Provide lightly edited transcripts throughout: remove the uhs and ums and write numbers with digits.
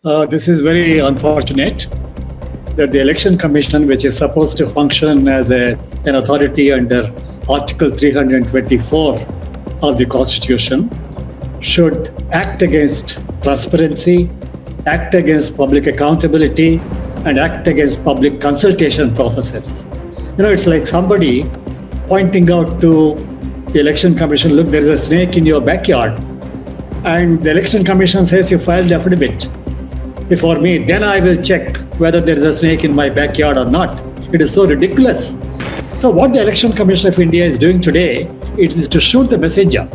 This is very unfortunate that the Election Commission, which is supposed to function as an authority under Article 324 of the Constitution, should act against transparency, act against public accountability, and act against public consultation processes. It's like somebody pointing out to the Election Commission, look, there is a snake in your backyard. And the Election Commission says you filed affidavit before me, then I will check whether there is a snake in my backyard or not. It is so ridiculous. So what the Election Commission of India is doing today, it is to shoot the messenger.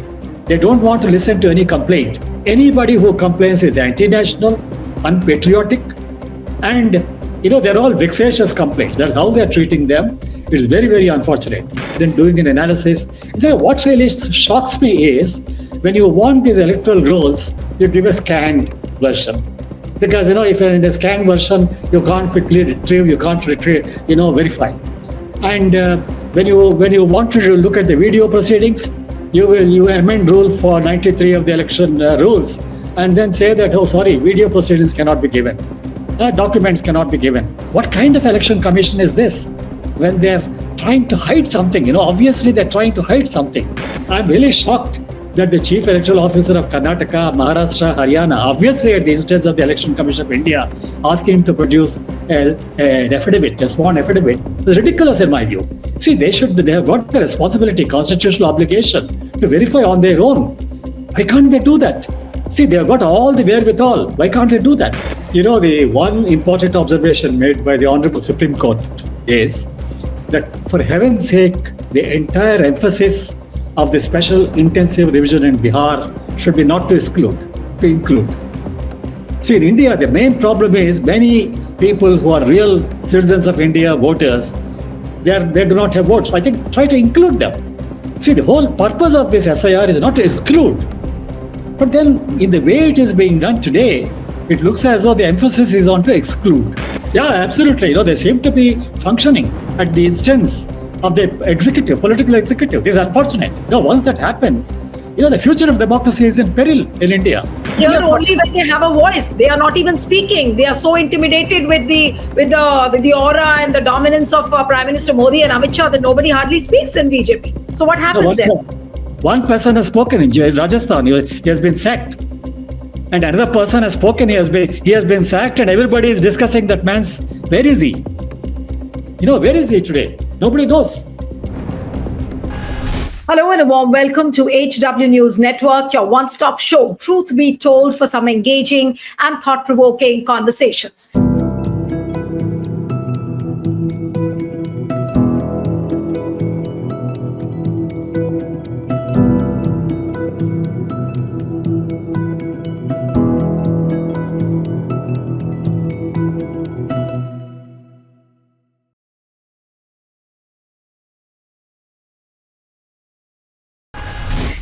They don't want to listen to any complaint. Anybody who complains is anti-national, unpatriotic, and they're all vexatious complaints. That's how they're treating them. It's very, very unfortunate. Then doing an analysis. What really shocks me is when you want these electoral rolls, you give a scanned version. Because if in the scanned version, you can't quickly retrieve, verify. And when you want to look at the video proceedings, you amend Rule 493 of the election rules, and then say that, video proceedings cannot be given. Documents cannot be given. What kind of election commission is this? When they're trying to hide something, obviously they're trying to hide something. I'm really shocked that the Chief Electoral Officer of Karnataka, Maharashtra, Haryana, obviously at the instance of the Election Commission of India, asking him to produce an affidavit, a sworn affidavit. It's ridiculous in my view. See, they have got the responsibility, constitutional obligation to verify on their own. Why can't they do that? See, they have got all the wherewithal. Why can't they do that? The one important observation made by the Honorable Supreme Court is that, for heaven's sake, the entire emphasis of the special intensive revision in Bihar should be not to exclude, to include. See, in India, the main problem is many people who are real citizens of India, voters, they do not have votes. I think try to include them. See, the whole purpose of this SIR is not to exclude. But then, in the way it is being done today, it looks as though the emphasis is on to exclude. Yeah, absolutely. They seem to be functioning at the instance of the executive, political executive. This is unfortunate. Once that happens, the future of democracy is in peril in India. Here only when they have a voice, they are not even speaking. They are so intimidated with the aura and the dominance of Prime Minister Modi and Amit Shah that nobody hardly speaks in BJP. So what happens then? One person has spoken in Rajasthan. He has been sacked. And another person has spoken. He has been sacked, and everybody is discussing that man's. Where is he? Where is he today? Nobody knows. Hello and a warm welcome to HW News Network, your one-stop show, truth be told, for some engaging and thought-provoking conversations.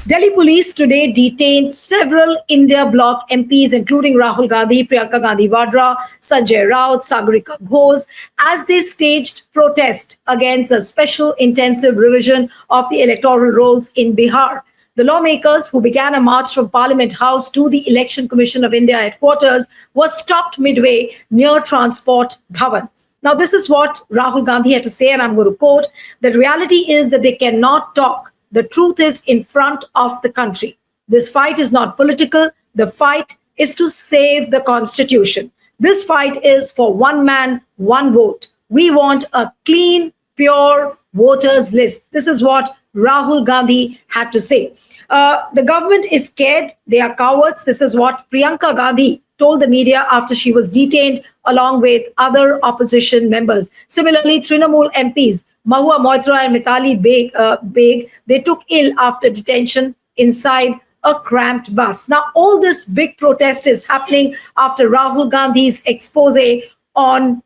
Delhi police today detained several India bloc MPs, including Rahul Gandhi, Priyanka Gandhi Vadra, Sanjay Raut, Sagarika Ghosh, as they staged protest against a special intensive revision of the electoral rolls in Bihar. The lawmakers, who began a march from Parliament House to the Election Commission of India headquarters, were stopped midway near Transport Bhavan. Now, this is what Rahul Gandhi had to say, and I'm going to quote: "The reality is that they cannot talk. The truth is in front of the country. This fight is not political. The fight is to save the Constitution. This fight is for one man, one vote. We want a clean, pure voters list." This is what Rahul Gandhi had to say. The government is scared. They are cowards. This is what Priyanka Gandhi told the media after she was detained along with other opposition members. Similarly, Trinamool MPs Mahua Moitra and Mitali Beg, they took ill after detention inside a cramped bus. Now, all this big protest is happening after Rahul Gandhi's expose on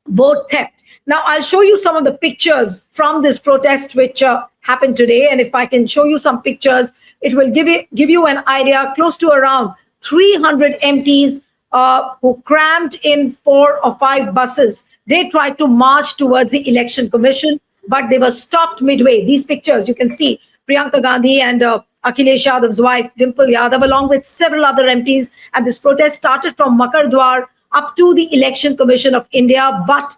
vote theft. Now, I'll show you some of the pictures from this protest which happened today. And if I can show you some pictures, it will give you an idea. Close to around 300 MPs who crammed in 4 or 5 buses. They tried to march towards the Election Commission, but they were stopped midway. These pictures, you can see Priyanka Gandhi and Akhilesh Yadav's wife, Dimple Yadav, along with several other MPs. And this protest started from Makardwar up to the Election Commission of India. But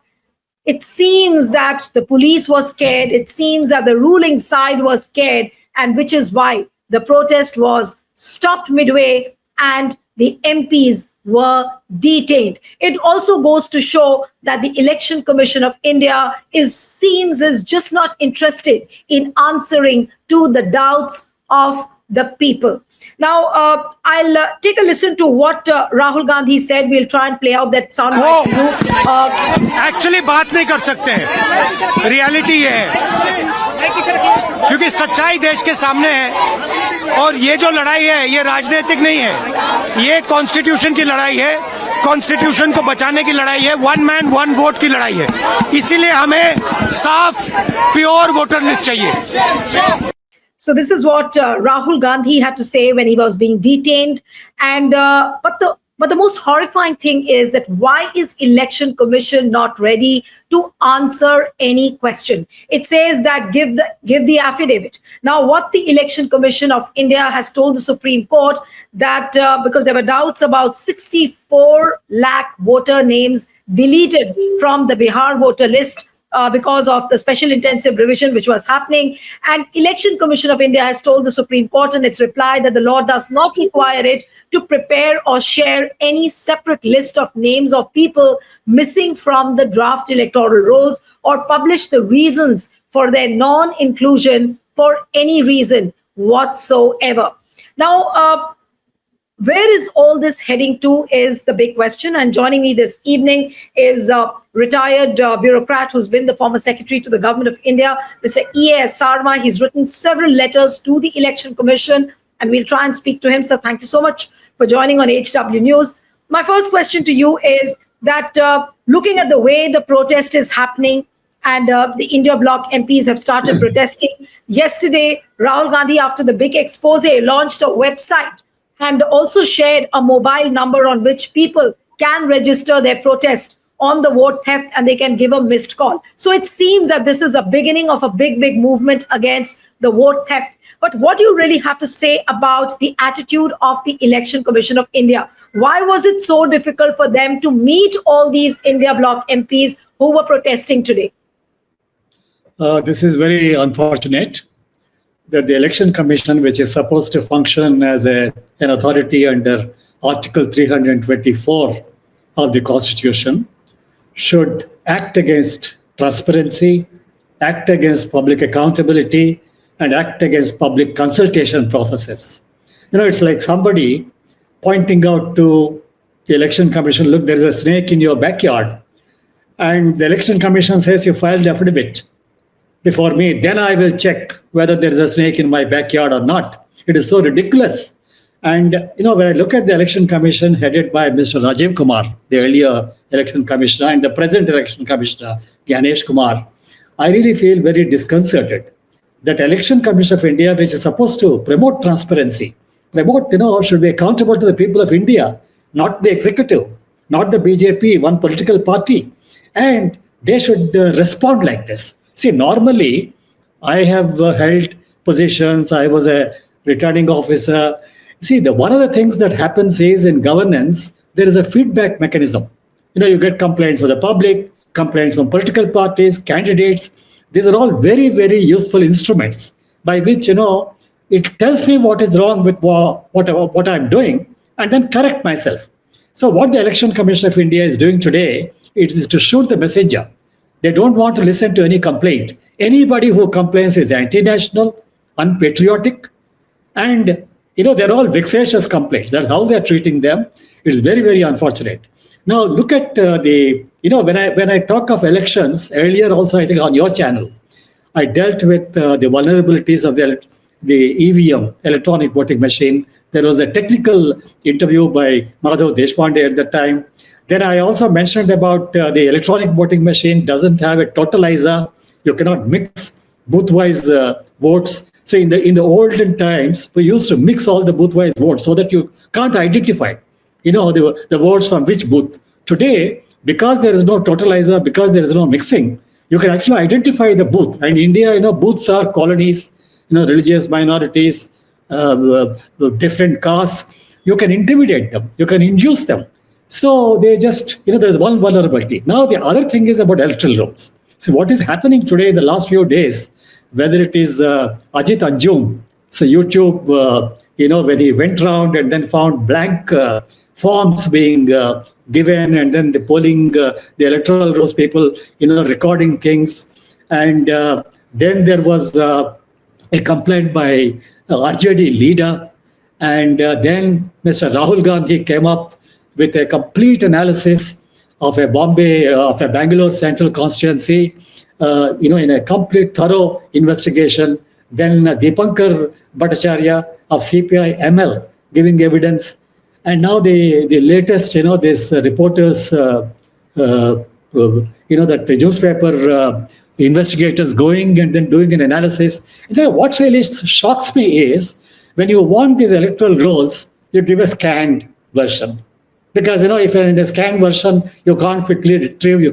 it seems that the police was scared. It seems that the ruling side was scared, and which is why the protest was stopped midway and the MPs were detained. It also goes to show that the Election Commission of India seems just not interested in answering to the doubts of the people. Now, I'll take a listen to what Rahul Gandhi said. We'll try and play out that sound. Actually बात नहीं कर सकते हैं, reality ये है, क्योंकि सच्चाई देश के सामने है और ये जो लड़ाई है ये राजनीतिक नहीं है, ये कॉन्स्टिट्यूशन की लड़ाई है, कॉन्स्टिट्यूशन को बचाने की लड़ाई है, वन मैन वन वोट की लड़ाई है। इसीलिए हमें साफ प्योर वोटर लिस्ट चाहिए। So this is what Rahul Gandhi had to say when he was being detained. And but the most horrifying thing is that why is Election Commission not ready to answer any question? It says that give the affidavit. Now, what the Election Commission of India has told the Supreme Court that because there were doubts about 64 lakh voter names deleted from the Bihar voter list. Because of the special intensive revision which was happening. And Election Commission of India has told the Supreme Court in its reply that the law does not require it to prepare or share any separate list of names of people missing from the draft electoral rolls or publish the reasons for their non-inclusion for any reason whatsoever. Now, where is all this heading to is the big question. And joining me this evening is a retired bureaucrat who's been the former secretary to the government of India, Mr. EAS Sarma. He's written several letters to the Election Commission, and we'll try and speak to him. So thank you so much for joining on HW News. My first question to you is that looking at the way the protest is happening and the India bloc MPs have started protesting. Yesterday, Rahul Gandhi, after the big expose, launched a website and also shared a mobile number on which people can register their protest on the vote theft and they can give a missed call. So it seems that this is a beginning of a big movement against the vote theft. But what do you really have to say about the attitude of the Election Commission of India? Why was it so difficult for them to meet all these India bloc MPs who were protesting today? This is very unfortunate that the Election Commission, which is supposed to function as an authority under Article 324 of the Constitution, should act against transparency, act against public accountability, and act against public consultation processes. It's like somebody pointing out to the Election Commission, look, there is a snake in your backyard. And the Election Commission says, you filed affidavit before me, then I will check whether there is a snake in my backyard or not. It is so ridiculous. And, when I look at the Election Commission headed by Mr. Rajiv Kumar, the earlier Election Commissioner, and the present Election Commissioner, Ganesh Kumar, I really feel very disconcerted that Election Commission of India, which is supposed to promote transparency, should be accountable to the people of India, not the executive, not the BJP, one political party. And they should respond like this. See, normally, I have held positions. I was a returning officer. See, one of the things that happens is in governance, there is a feedback mechanism. You get complaints from the public, complaints from political parties, candidates. These are all very, very useful instruments by which, it tells me what is wrong with what I'm doing and then correct myself. So what the Election Commission of India is doing today, it is to shoot the messenger. They don't want to listen to any complaint. Anybody who complains is anti-national, unpatriotic, and they're all vexatious complaints. That's how they're treating them. It's very, very unfortunate. Now look at when I talk of elections earlier, also I think on your channel, I dealt with the vulnerabilities of the EVM, electronic voting machine. There was a technical interview by Madhav Deshpande at the time. Then I also mentioned about the electronic voting machine doesn't have a totalizer. You cannot mix booth-wise votes. So in the olden times, we used to mix all the booth-wise votes so that you can't identify, the votes from which booth. Today, because there is no totalizer, because there is no mixing, you can actually identify the booth. And in India, booths are colonies, religious minorities, different castes, you can intimidate them, you can induce them. So they just, there's one vulnerability. Now, the other thing is about electoral rolls. So what is happening today in the last few days, whether it is Ajit Anjum, so YouTube, when he went around and then found blank forms being given, and then the polling, the electoral rolls people, recording things. And then there was a complaint by RJD leader. And then Mr. Rahul Gandhi came up with a complete analysis of a Bangalore Central constituency, in a complete thorough investigation. Then Deepankar Bhattacharya of CPI ML giving evidence. And now the latest, this reporters, that the newspaper investigators going and then doing an analysis. What really shocks me is when you want these electoral rolls, you give a scanned version. Because, if in a scanned version, you can't quickly retrieve,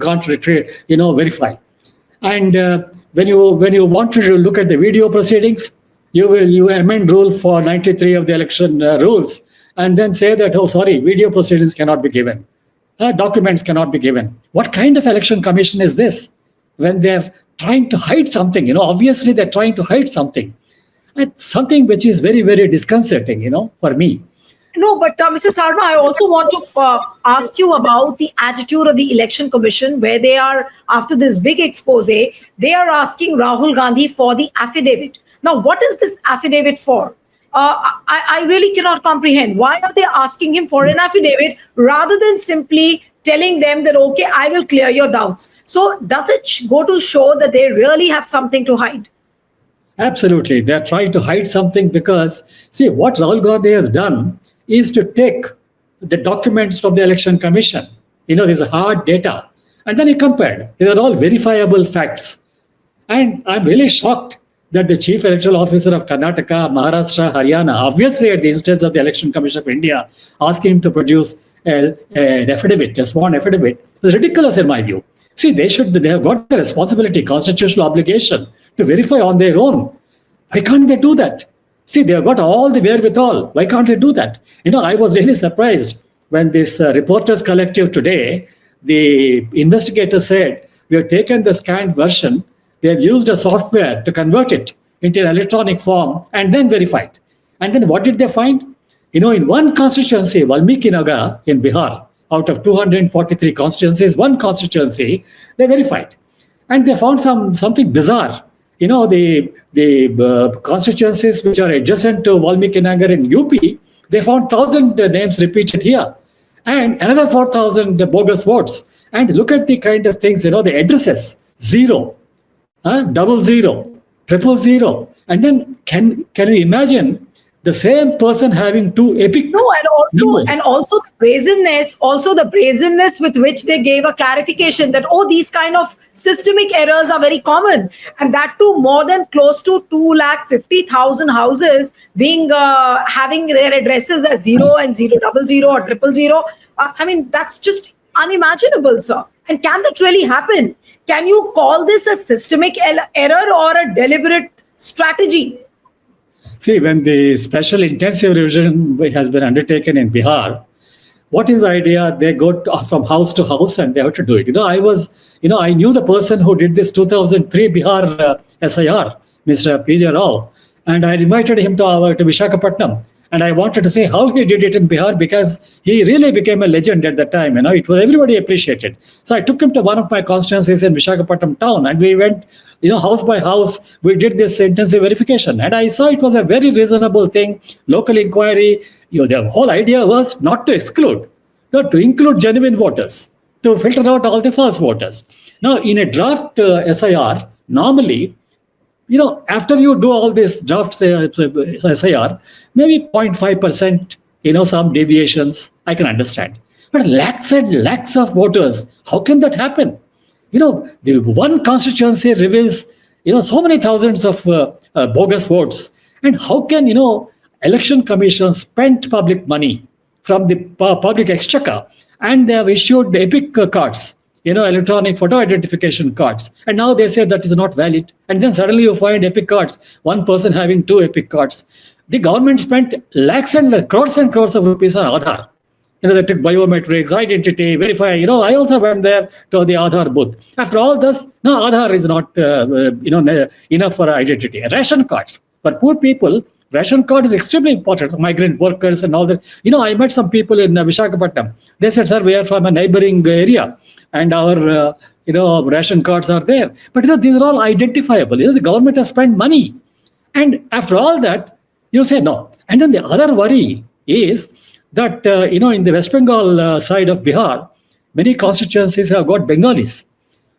verify. And when you want to look at the video proceedings, you amend rule 493 of the election rules and then say that, video proceedings cannot be given. Documents cannot be given. What kind of election commission is this? When they're trying to hide something, obviously they're trying to hide something. It's something which is very, very disconcerting, for me. No, but Mr. Sarma, I also want to ask you about the attitude of the Election Commission, where they are, after this big expose, they are asking Rahul Gandhi for the affidavit. Now, what is this affidavit for? I really cannot comprehend. Why are they asking him for an affidavit rather than simply telling them that, okay, I will clear your doubts? So does it go to show that they really have something to hide? Absolutely. They're trying to hide something because, see, what Rahul Gandhi has done is to take the documents from the Election Commission. There's hard data. And then he compared. These are all verifiable facts. And I'm really shocked that the Chief Electoral Officer of Karnataka, Maharashtra, Haryana, obviously at the instance of the Election Commission of India, asking him to produce an affidavit, a sworn affidavit. It's ridiculous in my view. See, they have got the responsibility, constitutional obligation to verify on their own. Why can't they do that? See, they have got all the wherewithal. Why can't they do that? I was really surprised when this reporters collective today, the investigator said, we have taken the scanned version, they have used a software to convert it into an electronic form and then verified. And then what did they find? In one constituency, Valmiki Nagar in Bihar, out of 243 constituencies, one constituency, they verified. And they found something bizarre. The constituencies which are adjacent to Valmiki Nagar in UP, they found 1,000 names repeated here. And another 4,000 bogus votes. And look at the kind of things, the addresses, 0, 00, 000. And then can you imagine the same person having two epic and also the brazenness with which they gave a clarification that these kind of systemic errors are very common, and that too more than close to 250,000 houses being having their addresses as 0 and 000 or 000. I mean, that's just unimaginable, sir. And can that really happen? Can you call this a systemic error or a deliberate strategy? See, when the special intensive revision has been undertaken in Bihar, what is the idea? They go from house to house and they have to do it. I knew the person who did this 2003 Bihar SIR, Mr. P.J. Rao, and I invited him to Visakhapatnam. And I wanted to see how he did it in Bihar because he really became a legend at that time. It was everybody appreciated. So I took him to one of my constituencies in Visakhapatnam town, and we went, house by house. We did this intensive verification, and I saw it was a very reasonable thing. Local inquiry. The whole idea was not to exclude, not to include genuine voters, to filter out all the false voters. Now, in a draft SIR, normally, after you do all this draft SIR, maybe 0.5%, some deviations, I can understand. But lakhs and lakhs of voters, how can that happen? The one constituency reveals, so many thousands of bogus votes. And how can, election commissions spent public money from the public exchequer, and they have issued epic cards, electronic photo identification cards. And now they say that is not valid. And then suddenly you find epic cards, one person having two epic cards. the government spent lakhs and crores of rupees on Aadhaar. They took biometrics, identity, verify. I also went there to the Aadhaar booth. After all this, no, Aadhaar is not, enough for identity. Ration cards for poor people. Ration card is extremely important. Migrant workers and all that. I met some people in Visakhapatnam. They said, "Sir, we are from a neighboring area, and our, ration cards are there." But these are all identifiable. The government has spent money, and after all that, you say no. And then the other worry is that, in the West Bengal side of Bihar, many constituencies have got Bengalis.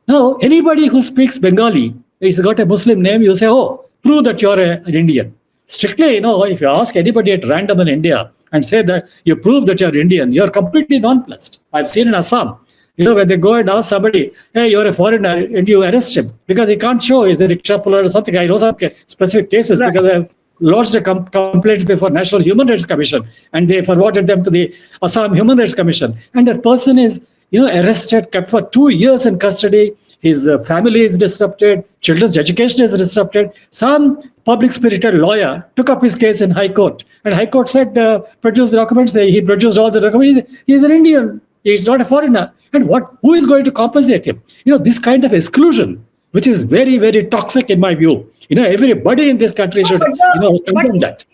Now, anybody who speaks Bengali, it's got a Muslim name, you say, "Oh, prove that you're an Indian." Strictly, if you ask anybody at random in India and say that you prove that you're Indian, you're completely nonplussed. I've seen in Assam, when they go and ask somebody, "Hey, you're a foreigner," and you arrest him because he can't show he's a rickshaw puller or something. I know some specific cases because I've lodged a complaint before National Human Rights Commission, and they forwarded them to the Assam Human Rights Commission. And that person is, arrested, kept for 2 years in custody. His family is disrupted. Children's education is disrupted. Some public-spirited lawyer took up his case in High Court, and High Court said, produce the documents. He produced all the documents. He's an Indian. He's not a foreigner. And who is going to compensate him? This kind of exclusion, which is very, very toxic in my view. Everybody in this country should, condemn that.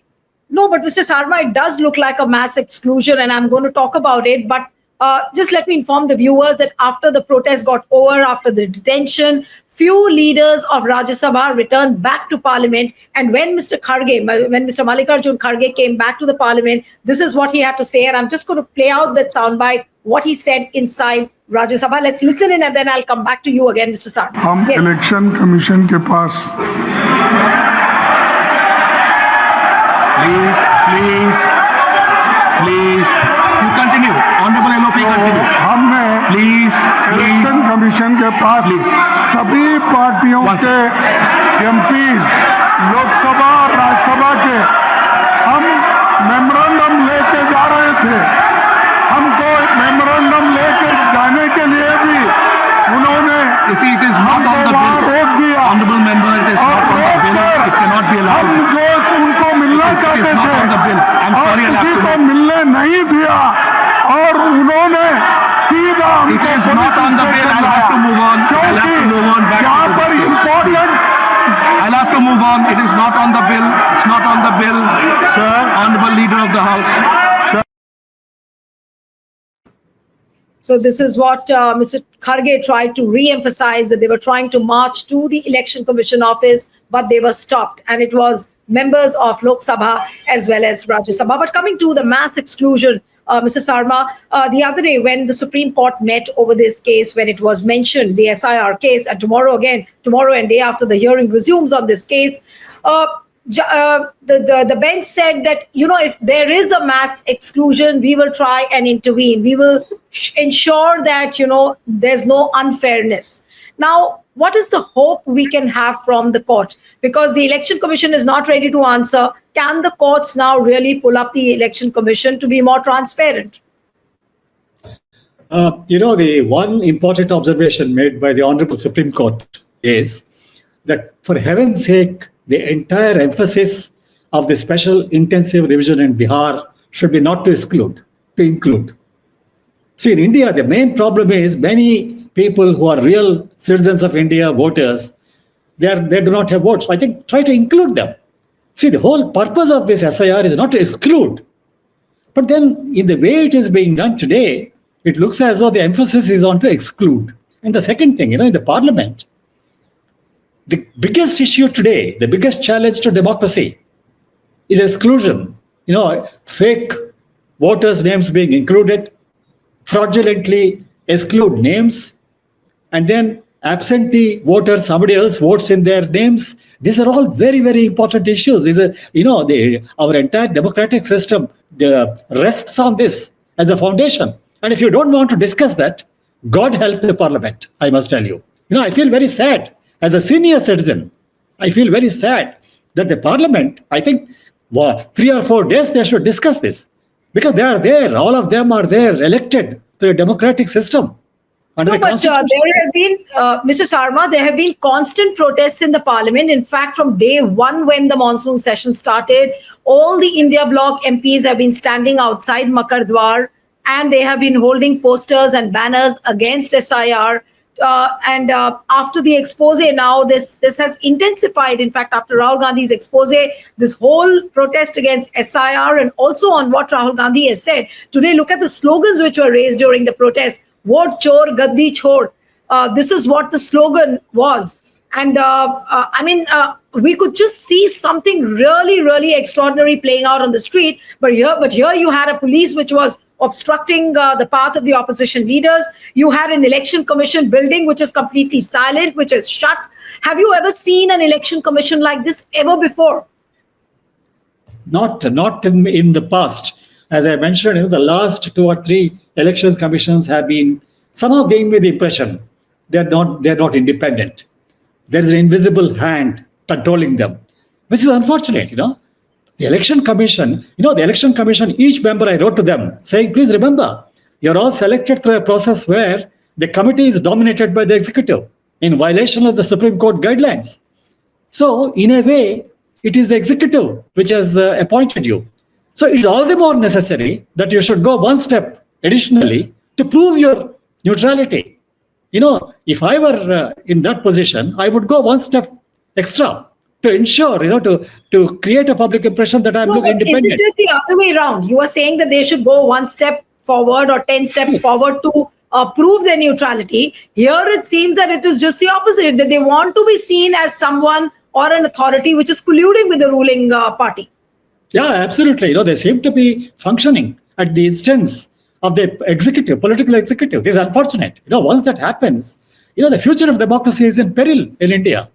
No, but Mr. Sarma, it does look like a mass exclusion, and I'm going to talk about it. But just let me inform the viewers that after the protest got over, after the detention, few leaders of Rajya Sabha returned back to Parliament. And when Mr. Mallikarjun Kharge came back to the Parliament, this is what he had to say. And I'm just going to play out that soundbite, what he said inside Rajya Sabha. Let's listen in, and then I'll come back to you again, Mr. Sarma. हम Yes. Election commission के पास Please, you continue. Honorable LoP, continue. हमने Please. Election commission के पास सभी पार्टियों के MPs Lok Sabha और राज्यसभा के हम मेमोरेंडम लेके जा रहे थे। हमको मेमोरेंडम लेके जाने के लिए भी उन्होंने You see, it is not on the वहाँ bill. रोक दिया Honorable member, it is और not on the रोक bill. कर It cannot be allowed. हम जो उनको मिलना It is चाहते not on the bill. I'm थे और sorry, I'll have किसी to को move. मिलने नहीं दिया और उन्होंने सीधा It हमको is police not on the station bill. I'll लाया। have to move on. I'll have to move on back to यहाँ the पर discussion. Important I'll have to move on. It is not on the bill. It's not on the bill. Sir, Honorable Leader of the House. So this is what Mr. Kharge tried to re-emphasize, that they were trying to march to the Election Commission office, but they were stopped. And it was members of Lok Sabha as well as Rajya Sabha. But coming to the mass exclusion, Mr. Sarma, the other day when the Supreme Court met over this case, when it was mentioned, the SIR case, and tomorrow and day after the hearing resumes on this case, the bench said that, if there is a mass exclusion, we will try and intervene. We will ensure that, there's no unfairness. Now, what is the hope we can have from the court? Because the Election Commission is not ready to answer. Can the courts now really pull up the Election Commission to be more transparent? The one important observation made by the Honorable Supreme Court is that, for heaven's sake, the entire emphasis of the special intensive revision in Bihar should be not to exclude, to include. See, in India, the main problem is many people who are real citizens of India, voters, they do not have votes. I think try to include them. See, the whole purpose of this SIR is not to exclude. But then, in the way it is being done today, it looks as though the emphasis is on to exclude. And the second thing, in the parliament, the biggest issue today, the biggest challenge to democracy is exclusion. Fake voters' names being included, fraudulently exclude names, and then absentee voters, somebody else votes in their names. These are all very, very important issues. These are, our entire democratic system rests on this as a foundation. And if you don't want to discuss that, God help the parliament, I must tell you. I feel very sad. As a senior citizen, I feel very sad that the parliament, I think 3 or 4 days they should discuss this, because they are there, all of them are there, elected to a democratic system. No, but there have been, Mr. Sarma, there have been constant protests in the parliament. In fact, from day one when the monsoon session started, all the India Bloc MPs have been standing outside Makar Dwar, and they have been holding posters and banners against SIR. And after the expose now, this has intensified. In fact, after Rahul Gandhi's expose, this whole protest against SIR, and also on what Rahul Gandhi has said. Today, look at the slogans which were raised during the protest. Vote chor, gaddi chhod. This is what the slogan was. And we could just see something really, really extraordinary playing out on the street. But here you had a police which was obstructing the path of the opposition leaders. You had an election commission building which is completely silent, which is shut. Have you ever seen an election commission like this ever before? Not in the past. As I mentioned, the last 2 or 3 elections commissions have been somehow giving me the impression they're not independent. There is an invisible hand controlling them, which is unfortunate. The election commission, each member, I wrote to them saying, please remember, you're all selected through a process where the committee is dominated by the executive in violation of the Supreme Court guidelines. So in a way, it is the executive which has appointed you. So it's all the more necessary that you should go one step additionally to prove your neutrality. If I were in that position, I would go one step extra to ensure, to create a public impression that I'm independent. Isn't it the other way around? You are saying that they should go one step forward or 10 steps forward to prove their neutrality. Here it seems that it is just the opposite, that they want to be seen as someone or an authority which is colluding with the ruling party. Yeah, absolutely. They seem to be functioning at the instance of the executive, political executive. This is unfortunate. Once that happens, the future of democracy is in peril in India.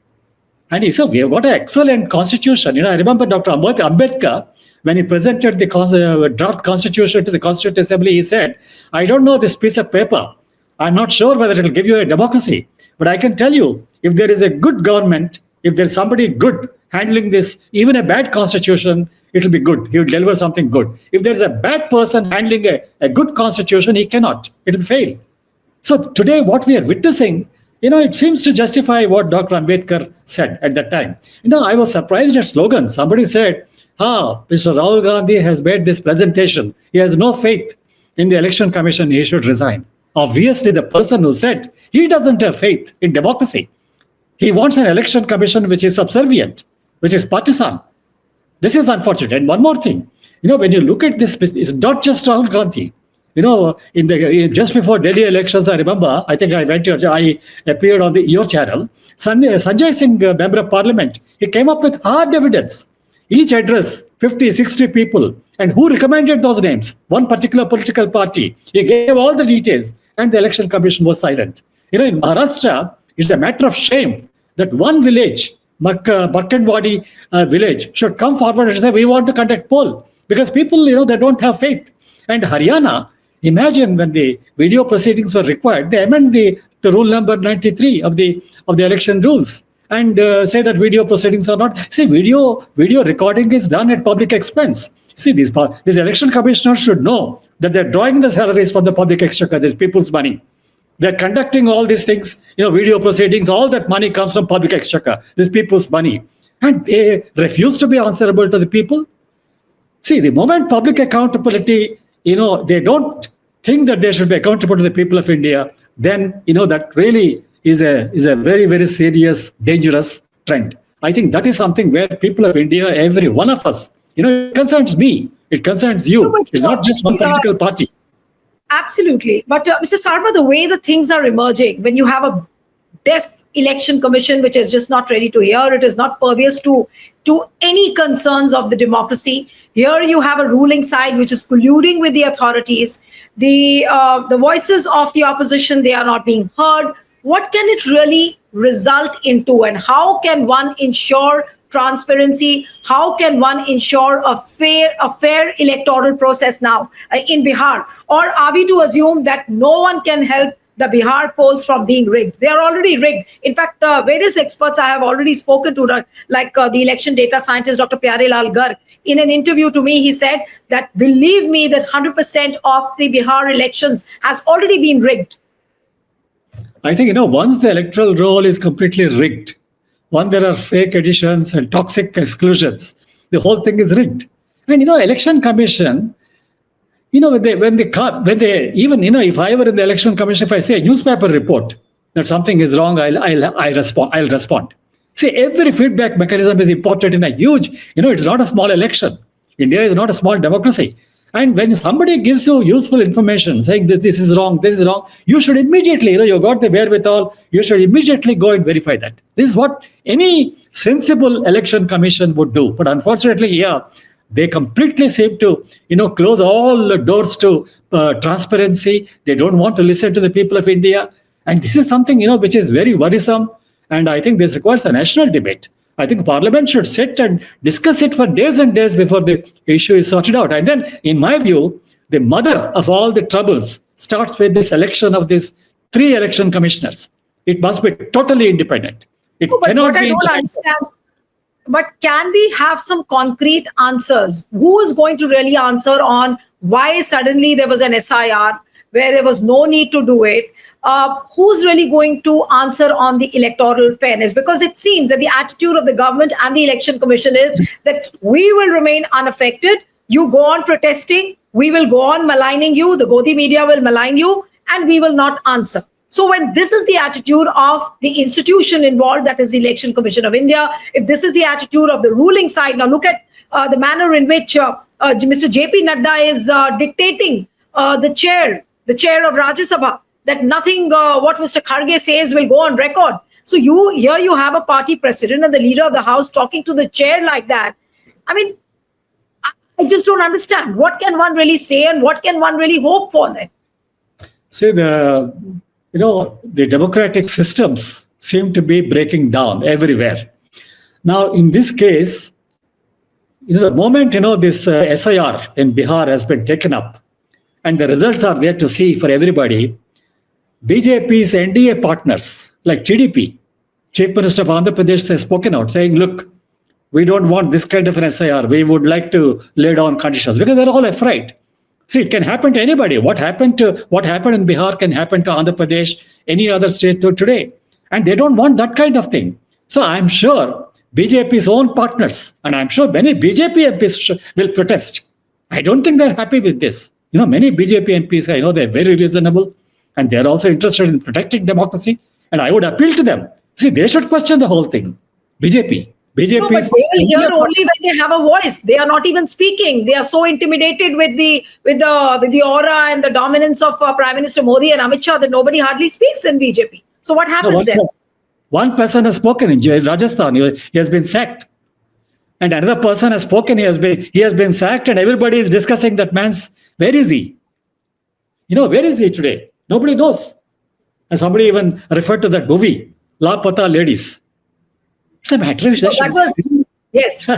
And so we have got an excellent constitution. I remember Dr. Ambedkar, when he presented the draft constitution to the Constituent Assembly, he said, I don't know this piece of paper. I'm not sure whether it will give you a democracy. But I can tell you, if there is a good government, if there's somebody good handling this, even a bad constitution, it will be good. He will deliver something good. If there is a bad person handling a good constitution, he cannot. It will fail. So today, what we are witnessing, it seems to justify what Dr. Ambedkar said at that time. I was surprised at slogans. Somebody said, Mr. Rahul Gandhi has made this presentation. He has no faith in the election commission. He should resign. Obviously, the person who said he doesn't have faith in democracy. He wants an election commission which is subservient, which is partisan. This is unfortunate. And one more thing, when you look at this, it's not just Rahul Gandhi. Just before Delhi elections, I remember, I think I appeared on your channel. Sanjay Singh, member of parliament, he came up with hard evidence. Each address, 50, 60 people. And who recommended those names? One particular political party. He gave all the details and the election commission was silent. In Maharashtra, it's a matter of shame that one village, Barkanwadi village, should come forward and say, we want to conduct poll. Because people, they don't have faith. And Haryana, imagine when the video proceedings were required, they amend the rule number 93 of the election rules and say that video proceedings are not. See, video recording is done at public expense. See, these election commissioners should know that they're drawing the salaries from the public exchequer, this people's money. They're conducting all these things, video proceedings, all that money comes from public exchequer, this people's money. And they refuse to be answerable to the people. See, the moment public accountability, they don't think that they should be accountable to the people of India, then, that really is a very, very serious, dangerous trend. I think that is something where people of India, every one of us, it concerns me, it concerns you. It's not just one political party. Absolutely. But Mr. Sarma, the way the things are emerging, when you have a deaf election commission which is just not ready to hear, it is not pervious to any concerns of the democracy. Here you have a ruling side which is colluding with the authorities. The voices of the opposition, they are not being heard. What can it really result into, and how can one ensure transparency? How can one ensure a fair electoral process now in Bihar? Or are we to assume that no one can help the Bihar polls from being rigged? They are already rigged. In fact, various experts I have already spoken to, like the election data scientist, Dr. Pyarelal Garg, in an interview to me, he said that, believe me, that 100% of the Bihar elections has already been rigged. I think, once the electoral roll is completely rigged, once there are fake additions and toxic exclusions, the whole thing is rigged. And election commission, when they even if I were in the election commission, if I say a newspaper report that something is wrong, I'll respond. See, every feedback mechanism is important in a huge, it's not a small election. India is not a small democracy. And when somebody gives you useful information saying that this is wrong, you should immediately, you got the wherewithal, you should immediately go and verify that. This is what any sensible election commission would do. But unfortunately, they completely seem to, close all doors to transparency. They don't want to listen to the people of India. And this is something, which is very worrisome. And I think this requires a national debate. I think Parliament should sit and discuss it for days and days before the issue is sorted out. And then, in my view, the mother of all the troubles starts with this election of these 3 election commissioners. It must be totally independent. It cannot be. I don't understand. But can we have some concrete answers? Who is going to really answer on why suddenly there was an SIR where there was no need to do it? Who's really going to answer on the electoral fairness? Because it seems that the attitude of the government and the election commission is that we will remain unaffected. You go on protesting, we will go on maligning you, the Godi media will malign you, and we will not answer. So when this is the attitude of the institution involved, that is the Election Commission of India, if this is the attitude of the ruling side, now look at the manner in which Mr. J.P. Nadda is dictating the chair of Rajya Sabha, that nothing what Mr. Kharge says will go on record. So you have a party president and the leader of the house talking to the chair like that. I mean, I just don't understand. What can one really say and what can one really hope for then? See, the democratic systems seem to be breaking down everywhere. Now, in this case, the moment, this SIR in Bihar has been taken up and the results are there to see for everybody, BJP's NDA partners like TDP, Chief Minister of Andhra Pradesh has spoken out saying, look, we don't want this kind of an SIR. We would like to lay down conditions because they're all afraid. See, it can happen to anybody. What happened in Bihar can happen to Andhra Pradesh, any other state today. And they don't want that kind of thing. So I'm sure BJP's own partners, and I'm sure many BJP MPs will protest. I don't think they're happy with this. Many BJP MPs, I know they're very reasonable. And they're also interested in protecting democracy. And I would appeal to them. See, they should question the whole thing. BJP. No, but they will hear only when they have a voice. They are not even speaking. They are so intimidated with the aura and the dominance of Prime Minister Modi and Amit Shah that nobody hardly speaks in BJP. So what happens then? One person has spoken in Rajasthan. He has been sacked. And another person has spoken. He has been sacked. And everybody is discussing that man's. Where is he? Where is he today? Nobody knows. And somebody even referred to that movie, La Pata Ladies. It's a matter of yes.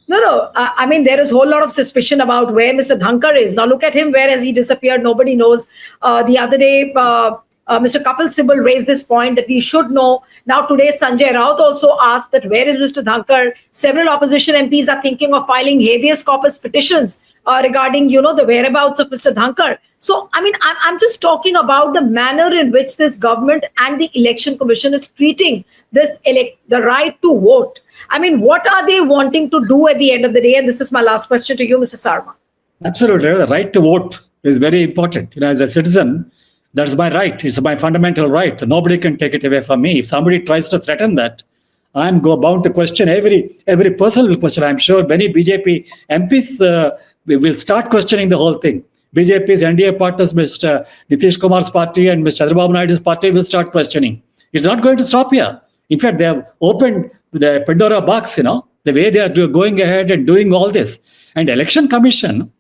No. I mean, there is a whole lot of suspicion about where Mr. Dhankar is. Now look at him. Where has he disappeared? Nobody knows. The other day, Mr. Kapil Sibal raised this point that we should know. Now today, Sanjay Raut also asked that where is Mr. Dhankar? Several opposition MPs are thinking of filing habeas corpus petitions regarding, the whereabouts of Mr. Dhankar. So, I mean, I'm just talking about the manner in which this government and the election commission is treating the right to vote. I mean, what are they wanting to do at the end of the day? And this is my last question to you, Mr. Sarma. Absolutely. The right to vote is very important. As a citizen, that's my right. It's my fundamental right. Nobody can take it away from me. If somebody tries to threaten that, I'm bound to question every person will question. I'm sure many BJP MPs will start questioning the whole thing. BJP's NDA partners, Mr. Nitish Kumar's party and Mr. Chandrababu Naidu's party will start questioning. It's not going to stop here. In fact, they have opened the Pandora box, the way they are going ahead and doing all this. And Election Commission,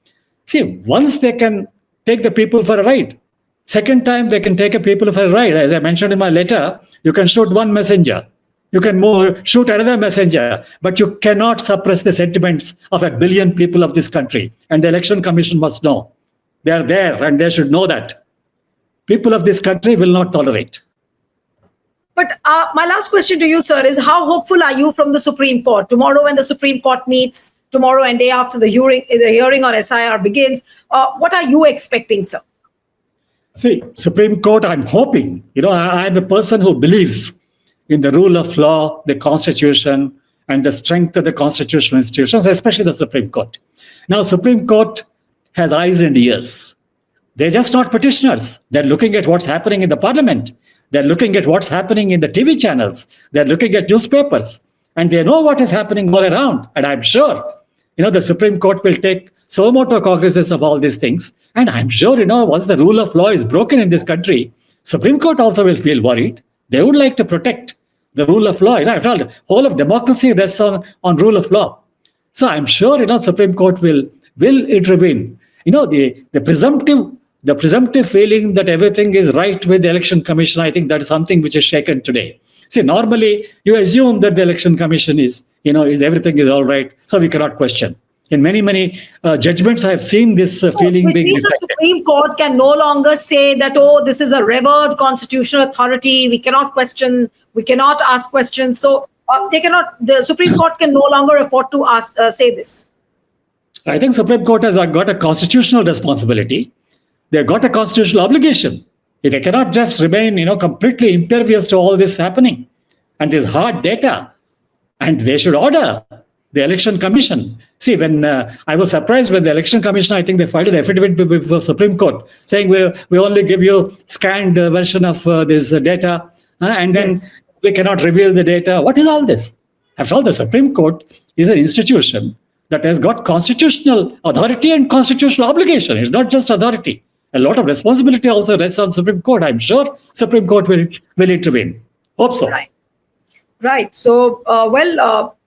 see, once they can take the people for a ride, second time they can take a people for a ride. As I mentioned in my letter, you can shoot one messenger. You can shoot another messenger, but you cannot suppress the sentiments of 1 billion people of this country. And the Election Commission must know. They are there and they should know that. People of this country will not tolerate. But my last question to you, sir, is how hopeful are you from the Supreme Court? Tomorrow when the Supreme Court meets, tomorrow and day after the hearing on SIR begins, what are you expecting, sir? See, Supreme Court, I'm hoping, I'm a person who believes in the rule of law, the Constitution, and the strength of the constitutional institutions, especially the Supreme Court. Now, Supreme Court has eyes and ears. They're just not petitioners. They're looking at what's happening in the parliament. They're looking at what's happening in the TV channels. They're looking at newspapers. And they know what is happening all around. And I'm sure, the Supreme Court will take so much cognizance of all these things. And I'm sure, once the rule of law is broken in this country, Supreme Court also will feel worried. They would like to protect the rule of law. After all, the whole of democracy rests on rule of law. So I'm sure, Supreme Court will intervene. The presumptive feeling that everything is right with the Election Commission, I think that is something which is shaken today. See, normally you assume that the Election Commission is everything is all right, so we cannot question. In many judgments, I have seen this feeling which being means reflected. the Supreme Court can no longer say that, this is a revered constitutional authority. We cannot question. We cannot ask questions. So the Supreme Court can no longer afford to say this. I think Supreme Court has got a constitutional responsibility. They've got a constitutional obligation. They cannot just remain, completely impervious to all this happening. And there's hard data. And they should order the Election Commission. See, when I was surprised when the Election Commission, I think they filed an affidavit before Supreme Court saying we only give you scanned version of this data, and then we cannot reveal the data. What is all this? After all, the Supreme Court is an institution that has got constitutional authority and constitutional obligation. It's not just authority. A lot of responsibility also rests on Supreme Court. I'm sure Supreme Court will intervene. Hope so. Right. So,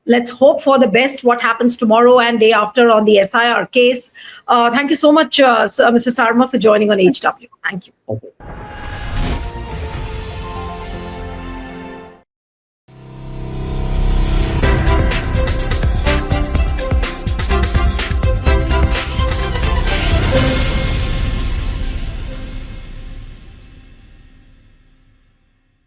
let's hope for the best what happens tomorrow and day after on the SIR case. Thank you so much, Mr. Sarma, for joining on HW. Thank you. Okay.